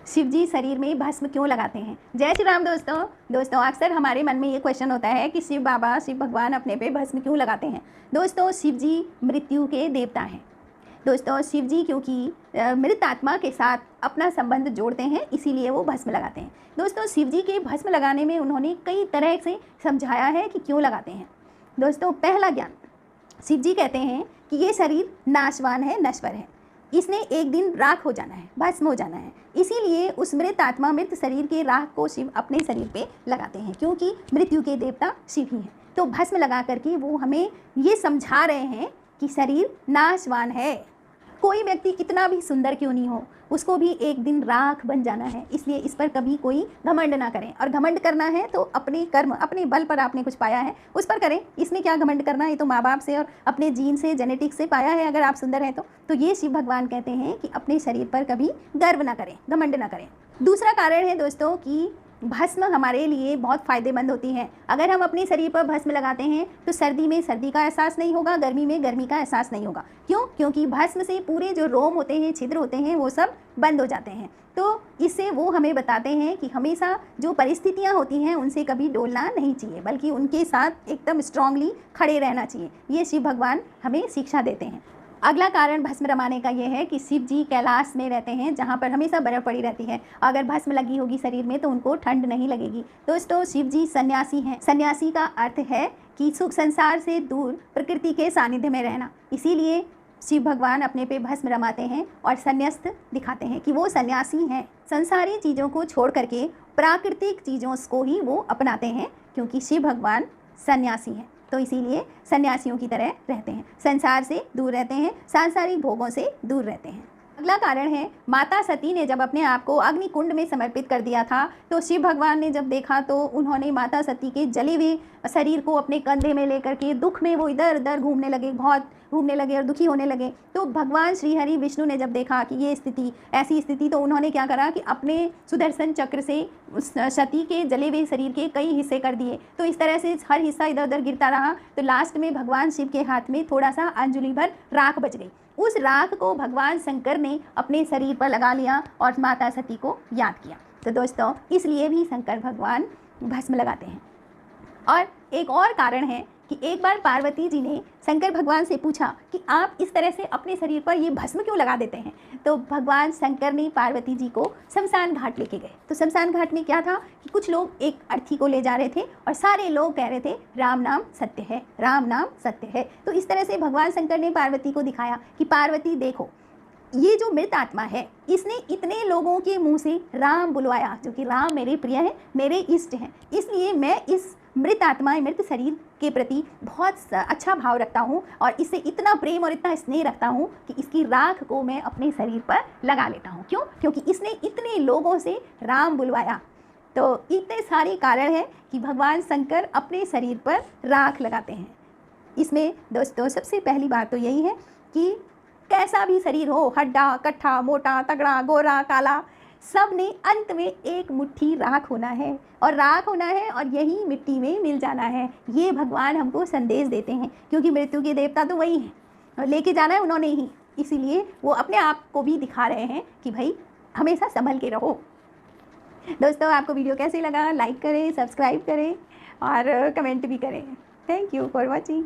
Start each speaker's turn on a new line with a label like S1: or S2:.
S1: शिव जी शरीर में भस्म क्यों लगाते हैं? जय श्री राम दोस्तों अक्सर हमारे मन में ये क्वेश्चन होता है कि शिव बाबा, शिव भगवान अपने पे भस्म क्यों लगाते हैं। दोस्तों, शिव जी मृत्यु के देवता हैं। दोस्तों, शिव जी क्योंकि मृत आत्मा के साथ अपना संबंध जोड़ते हैं, इसीलिए वो भस्म लगाते हैं। दोस्तों, शिव जी के भस्म लगाने में उन्होंने कई तरह से समझाया है कि क्यों लगाते हैं। दोस्तों, पहला ज्ञान, शिव जी कहते हैं कि ये शरीर नाशवान है, नश्वर है, इसने एक दिन राख हो जाना है, भस्म हो जाना है। इसीलिए उस मृत आत्मा, मृत शरीर के राख को शिव अपने शरीर पे लगाते हैं, क्योंकि मृत्यु के देवता शिव ही हैं। तो भस्म लगा करके वो हमें ये समझा रहे हैं कि शरीर नाशवान है। कोई व्यक्ति कितना भी सुंदर क्यों नहीं हो, उसको भी एक दिन राख बन जाना है। इसलिए इस पर कभी कोई घमंड ना करें, और घमंड करना है तो अपने कर्म, अपने बल पर आपने कुछ पाया है उस पर करें। इसमें क्या घमंड करना है, ये तो माँ बाप से और अपने जीन से, जेनेटिक्स से पाया है। अगर आप सुंदर हैं तो ये शिव भगवान कहते हैं कि अपने शरीर पर कभी गर्व ना करें, घमंड ना करें। दूसरा कारण है दोस्तों कि भस्म हमारे लिए बहुत फ़ायदेमंद होती है। अगर हम अपने शरीर पर भस्म लगाते हैं तो सर्दी में सर्दी का एहसास नहीं होगा, गर्मी में गर्मी का एहसास नहीं होगा। क्यों? क्योंकि भस्म से पूरे जो रोम होते हैं, छिद्र होते हैं, वो सब बंद हो जाते हैं। तो इससे वो हमें बताते हैं कि हमेशा जो परिस्थितियाँ होती हैं उनसे कभी डोलना नहीं चाहिए, बल्कि उनके साथ एकदम स्ट्रांगली खड़े रहना चाहिए। ये शिव भगवान हमें शिक्षा देते हैं। अगला कारण भस्म रमाने का ये है कि शिव जी कैलाश में रहते हैं, जहाँ पर हमेशा बर्फ़ पड़ी रहती है। अगर भस्म लगी होगी शरीर में तो उनको ठंड नहीं लगेगी। दोस्तों, शिव जी सन्यासी हैं। सन्यासी का अर्थ है कि सुख संसार से दूर प्रकृति के सानिध्य में रहना। इसीलिए शिव भगवान अपने पे भस्म रमाते हैं और संन्यास्त दिखाते हैं कि वो सन्यासी हैं। संसारी चीज़ों को छोड़ करके प्राकृतिक चीज़ों को ही वो अपनाते हैं, क्योंकि शिव भगवान सन्यासी हैं। तो इसीलिए सन्यासियों की तरह रहते हैं, संसार से दूर रहते हैं, सांसारिक भोगों से दूर रहते हैं। अगला कारण है, माता सती ने जब अपने आप को अग्निकुंड में समर्पित कर दिया था तो शिव भगवान ने जब देखा तो उन्होंने माता सती के जले हुए शरीर को अपने कंधे में लेकर के दुख में वो इधर उधर घूमने लगे, बहुत घूमने लगे और दुखी होने लगे। तो भगवान श्री हरि विष्णु ने जब देखा कि ये स्थिति, ऐसी स्थिति, तो उन्होंने क्या करा कि अपने सुदर्शन चक्र से उस सती के जले हुए शरीर के कई हिस्से कर दिए। तो इस तरह से हर हिस्सा इधर उधर गिरता रहा, तो लास्ट में भगवान शिव के हाथ में थोड़ा सा अंजुलि भर राख बच गई। उस राख को भगवान शंकर ने अपने शरीर पर लगा लिया और माता सती को याद किया। तो दोस्तों, इसलिए भी शंकर भगवान भस्म लगाते हैं। और एक और कारण है कि एक बार पार्वती जी ने शंकर भगवान से पूछा कि आप इस तरह से अपने शरीर पर ये भस्म क्यों लगा देते हैं। तो भगवान शंकर ने पार्वती जी को शमशान घाट लेके गए। तो शमशान घाट में क्या था कि कुछ लोग एक अर्थी को ले जा रहे थे और सारे लोग कह रहे थे राम नाम सत्य है, राम नाम सत्य है। तो इस तरह से भगवान शंकर ने पार्वती को दिखाया कि पार्वती देखो, ये जो मृत आत्मा है, इसने इतने लोगों के मुंह से राम बुलवाया, जो कि राम मेरे प्रिय हैं, मेरे इष्ट हैं। इसलिए मैं इस मृत आत्मा, मृत शरीर के प्रति बहुत अच्छा भाव रखता हूँ और इससे इतना प्रेम और इतना स्नेह रखता हूँ कि इसकी राख को मैं अपने शरीर पर लगा लेता हूँ। क्यों? क्योंकि इसने इतने लोगों से राम बुलवाया। तो इतने सारे कारण हैं कि भगवान शंकर अपने शरीर पर राख लगाते हैं। इसमें दोस्तों सबसे पहली बात तो यही है कि कैसा भी शरीर हो, हड्डा कट्ठा, मोटा तगड़ा, गोरा काला, सब ने अंत में एक मुट्ठी राख होना है, और राख होना है और यही मिट्टी में मिल जाना है। ये भगवान हमको संदेश देते हैं, क्योंकि मृत्यु के देवता तो वही हैं और लेके जाना है उन्होंने ही। इसीलिए वो अपने आप को भी दिखा रहे हैं कि भाई हमेशा संभल के रहो। दोस्तों, आपको वीडियो कैसे लगा? लाइक करें, सब्सक्राइब करें और कमेंट भी करें। Thank you for watching.